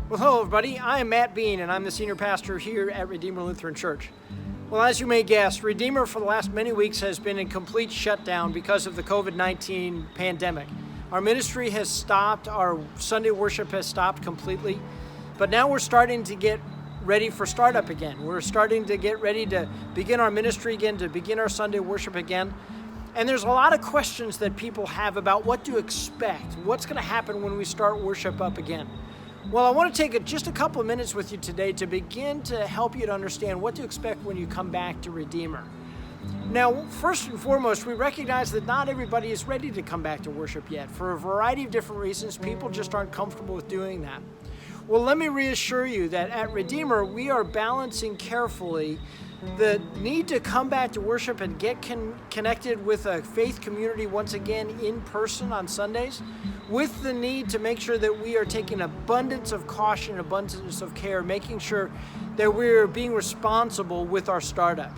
Well, hello everybody. I am Matt Bean and I'm the senior pastor here at Redeemer Lutheran Church. Well, as you may guess, Redeemer for the last many weeks has been in complete shutdown because of the COVID-19 pandemic. Our ministry has stopped, our Sunday worship has stopped completely, but now we're starting to get ready for startup again. We're starting to get ready to begin our ministry again, to begin our Sunday worship again. And there's a lot of questions that people have about what to expect, what's going to happen when we start worship up again. Well, I want to take just a couple of minutes with you today to begin to help you to understand what to expect when you come back to Redeemer. Now, first and foremost, we recognize that not everybody is ready to come back to worship yet. For a variety of different reasons, people just aren't comfortable with doing that. Well, let me reassure you that at Redeemer, we are balancing carefully the need to come back to worship and get connected with a faith community once again in person on Sundays, with the need to make sure that we are taking abundance of caution, abundance of care, making sure that we're being responsible with our startup.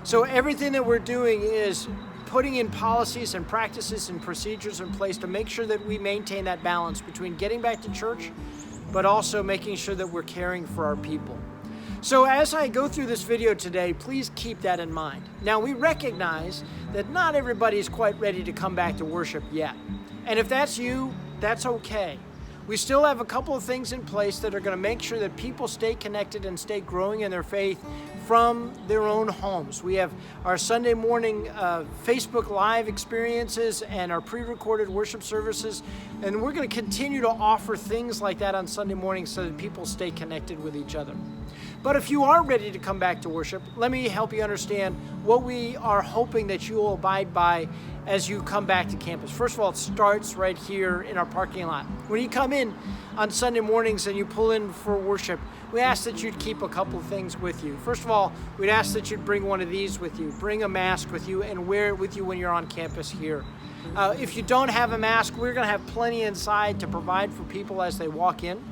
So everything that we're doing is putting in policies and practices and procedures in place to make sure that we maintain that balance between getting back to church, but also making sure that we're caring for our people. So as I go through this video today, please keep that in mind. Now, we recognize that not everybody is quite ready to come back to worship yet. And if that's you, that's okay. We still have a couple of things in place that are going to make sure that people stay connected and stay growing in their faith from their own homes. We have our Sunday morning Facebook Live experiences and our pre-recorded worship services, and we're going to continue to offer things like that on Sunday morning so that people stay connected with each other. But if you are ready to come back to worship, let me help you understand what we are hoping that you will abide by as you come back to campus. First of all, it starts right here in our parking lot. When you come in on Sunday mornings and you pull in for worship, we ask that you'd keep a couple of things with you. First of all, we'd ask that you'd bring one of these with you. Bring a mask with you and wear it with you when you're on campus here. If you don't have a mask, we're going to have plenty inside to provide for people as they walk in.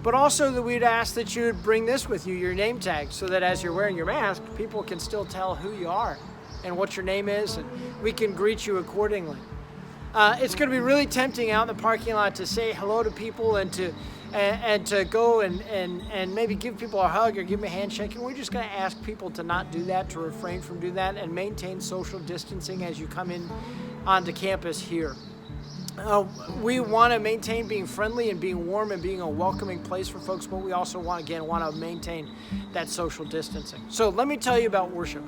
But also that we'd ask that you would bring this with you, your name tag, so that as you're wearing your mask, people can still tell who you are and what your name is, and we can greet you accordingly. It's going to be really tempting out in the parking lot to say hello to people and to go and maybe give people a hug or give them a handshake. And we're just going to ask people to not do that, to refrain from doing that, and maintain social distancing as you come in onto campus here. We want to maintain being friendly and being warm and being a welcoming place for folks, but we also want to maintain that social distancing. So let me tell you about worship.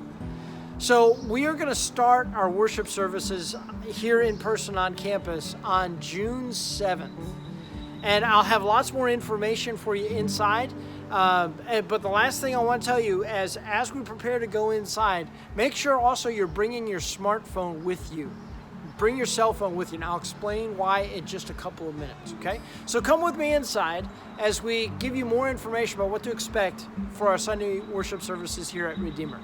So we are going to start our worship services here in person on campus on June 7th. And I'll have lots more information for you inside. But the last thing I want to tell you as we prepare to go inside, make sure also you're bringing your smartphone with you. Bring your cell phone with you, and I'll explain why in just a couple of minutes, okay? So come with me inside as we give you more information about what to expect for our Sunday worship services here at Redeemer.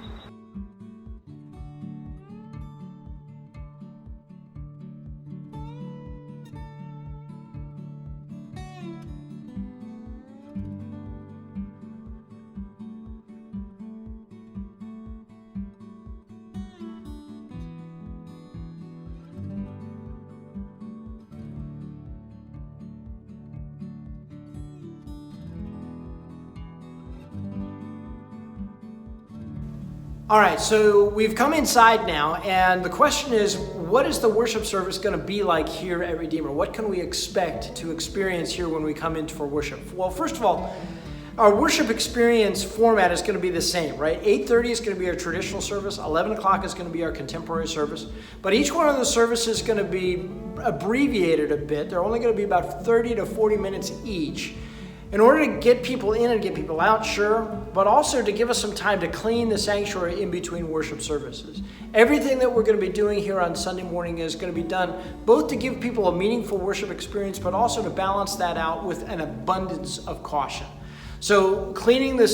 All right, so we've come inside now, and the question is, what is the worship service going to be like here at Redeemer? What can we expect to experience here when we come in for worship? Well, first of all, our worship experience format is going to be the same, right? 8:30 is going to be our traditional service, 11 o'clock is going to be our contemporary service, but each one of the services is going to be abbreviated a bit. They're only going to be about 30 to 40 minutes each. In order to get people in and get people out, sure, but also to give us some time to clean the sanctuary in between worship services. Everything that we're going to be doing here on Sunday morning is going to be done both to give people a meaningful worship experience, but also to balance that out with an abundance of caution. So cleaning the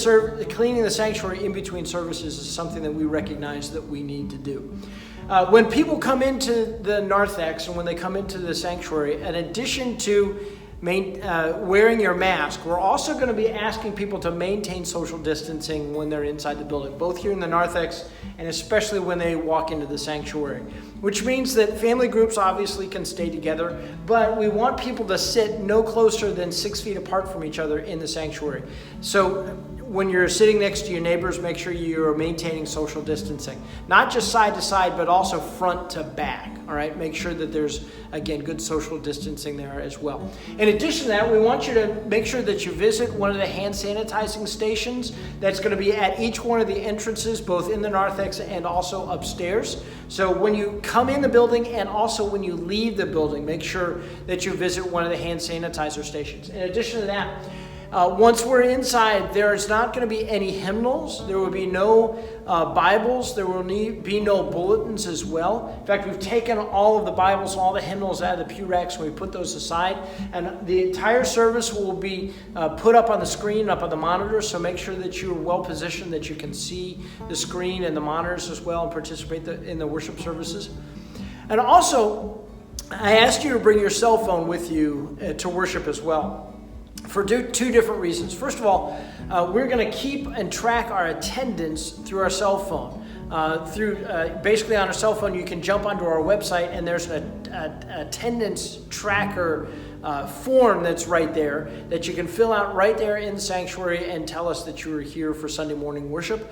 sanctuary in between services is something that we recognize that we need to do. When people come into the narthex and when they come into the sanctuary, in addition to wearing your mask. We're also going to be asking people to maintain social distancing when they're inside the building, both here in the narthex and especially when they walk into the sanctuary, which means that family groups obviously can stay together, but we want people to sit no closer than 6 feet apart from each other in the sanctuary. So when you're sitting next to your neighbors, make sure you're maintaining social distancing, not just side to side, but also front to back. All right, make sure that there's, again, good social distancing there as well. In addition to that, we want you to make sure that you visit one of the hand sanitizing stations that's going to be at each one of the entrances, both in the narthex and also upstairs. So when you come in the building and also when you leave the building, make sure that you visit one of the hand sanitizer stations. In addition to that, once we're inside, there's not going to be any hymnals. There will be no Bibles. There will be no bulletins as well. In fact, we've taken all of the Bibles and all the hymnals out of the pew racks and we put those aside. And the entire service will be put up on the screen, up on the monitors. So make sure that you're well positioned, that you can see the screen and the monitors as well and participate in the worship services. And also, I asked you to bring your cell phone with you to worship as well, for two different reasons. First of all, we're going to keep and track our attendance through our cell phone. Basically on our cell phone, you can jump onto our website and there's an attendance tracker form that's right there that you can fill out right there in the sanctuary and tell us that you were here for Sunday morning worship.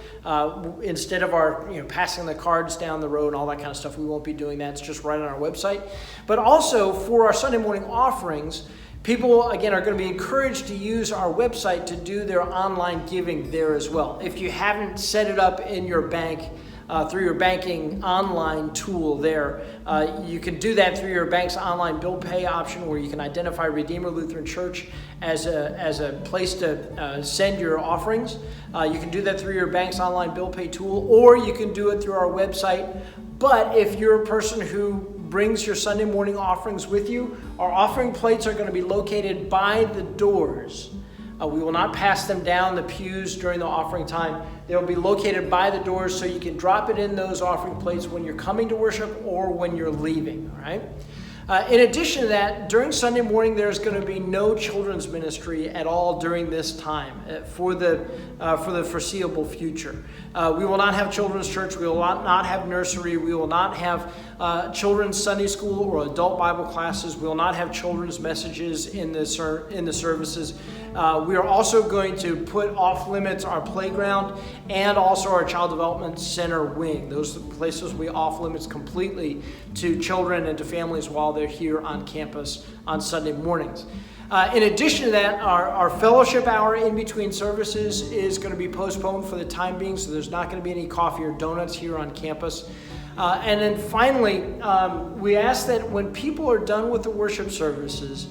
Instead of our passing the cards down the road and all that kind of stuff, we won't be doing that. It's just right on our website. But also for our Sunday morning offerings, people, again, are going to be encouraged to use our website to do their online giving there as well. If you haven't set it up in your bank, through your banking online tool there, you can do that through your bank's online bill pay option, where you can identify Redeemer Lutheran Church as a place to send your offerings. You can do that through your bank's online bill pay tool, or you can do it through our website. But if you're a person who brings your Sunday morning offerings with you, our offering plates are going to be located by the doors. We will not pass them down the pews during the offering time. They'll be located by the doors so you can drop it in those offering plates when you're coming to worship or when you're leaving, all right? In addition to that, during Sunday morning, there's going to be no children's ministry at all during this time for the foreseeable future. We will not have children's church. We will not have nursery. We will not have children's Sunday school or adult Bible classes. We will not have children's messages in the services. We are also going to put off limits our playground and also our child development center wing. Those are the places we off limits completely to children and to families while they're here on campus on Sunday mornings. In addition to that, our fellowship hour in between services is going to be postponed for the time being, so there's not going to be any coffee or donuts here on campus. And then finally, we ask that when people are done with the worship services,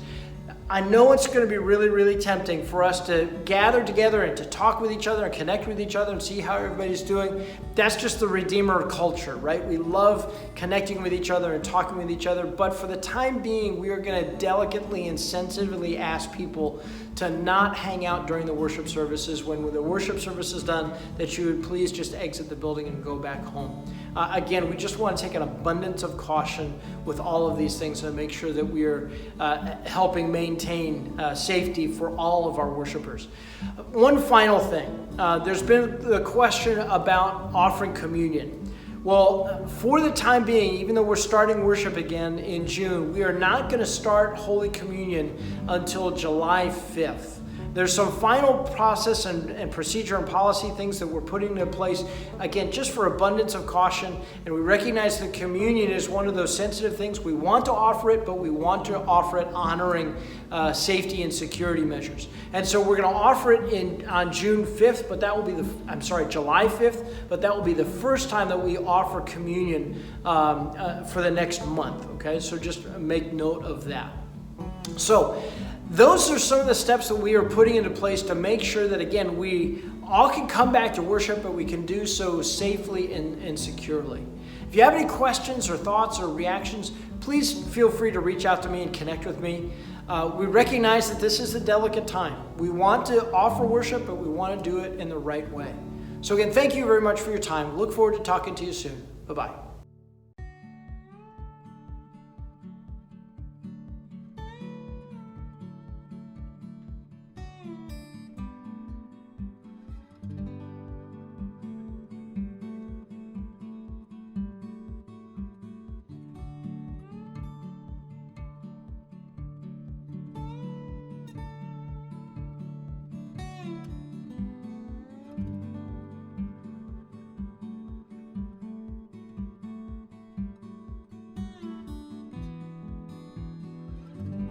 I know it's going to be really, really tempting for us to gather together and to talk with each other and connect with each other and see how everybody's doing. That's just the Redeemer culture, right? We love connecting with each other and talking with each other. But for the time being, we are going to delicately and sensitively ask people to not hang out during the worship services. When the worship service is done, that you would please just exit the building and go back home. Again, we just want to take an abundance of caution with all of these things and make sure that we are helping maintain safety for all of our worshipers. One final thing. There's been the question about offering communion. Well, for the time being, even though we're starting worship again in June, we are not going to start Holy Communion until July 5th. There's some final process and procedure and policy things that we're putting into place, again, just for abundance of caution. And we recognize that communion is one of those sensitive things. We want to offer it, but we want to offer it honoring safety and security measures. And so we're going to offer it on June 5th, but that will be July 5th, but that will be the first time that we offer communion for the next month, okay? So just make note of that. So those are some of the steps that we are putting into place to make sure that, again, we all can come back to worship, but we can do so safely and securely. If you have any questions or thoughts or reactions, please feel free to reach out to me and connect with me. We recognize that this is a delicate time. We want to offer worship, but we want to do it in the right way. So again, thank you very much for your time. Look forward to talking to you soon. Bye-bye.